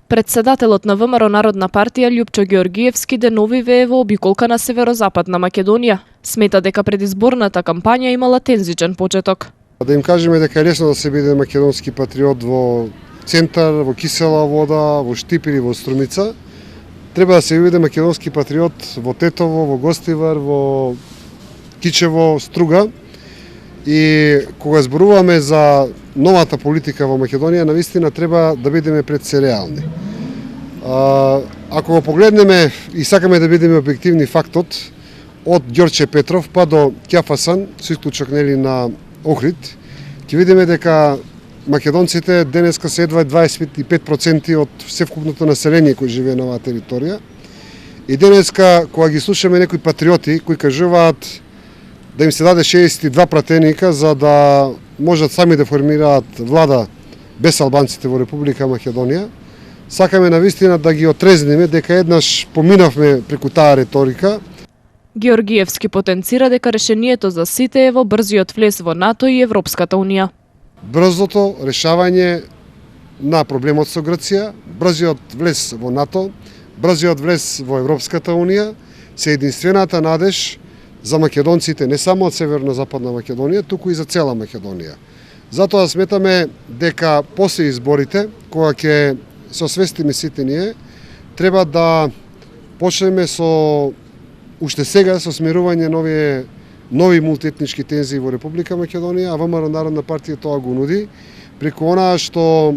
Председателот на ВМРО Народна партија Љупчо Ѓоргиевски деновиве е во обиколка на северозападна Македонија. Смета дека предизборната кампања имала тензичен почеток. Да им кажеме дека е лесно да се биде македонски патриот во центар, во кисела вода, во Штип или во Струмица. Треба да се биде македонски патриот во Тетово, во Гостивар, во Кичево, Струга. И кога зборуваме за новата политика во Македонија, навистина треба да бидеме пред се реални. Ако го погледнеме и сакаме да бидеме објективни, фактот од Ѓорче Петров па до Ќафасан, со исклучок на Охрид, ќе видиме дека македонците денеска се едва 25% од севкупното население кој живее на оваа територија. И денеска, кога ги слушаме некои патриоти кои кажуваат да им се даде 62 пратеника за да можат сами да формираат влада без албанците во Република Македонија, сакаме навистина да ги отрезнеме дека еднаш поминавме преку таа риторика. Ѓоргиевски потенцира дека решението за сите е во брзиот влез во НАТО и Европската унија. Брзото решавање на проблемот со Грција, брзиот влез во НАТО, брзиот влез во Европската унија се единствената надеж за македонците не само од северно-западна Македонија, туку и за цела Македонија. Затоа сметаме дека после изборите, кога ќе се освестиме сите ние, треба да почнеме со уште сега со смирување нови мултиетнички тензии во Република Македонија, а ВМРО Народна партија тоа го нуди, преку онаа што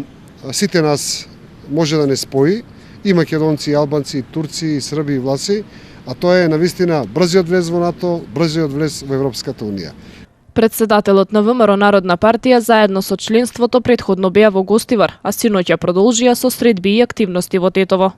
сите нас може да не спои, и македонци, и албанци, и турци, и срби, и власи, а тоа е навистина брзиот влез во НАТО, брзиот влез во Европската унија. Председателот на ВМРО Народна партија заедно со членството претходно беа во Гостивар, а синоќа продолжија со средби и активности во Тетово.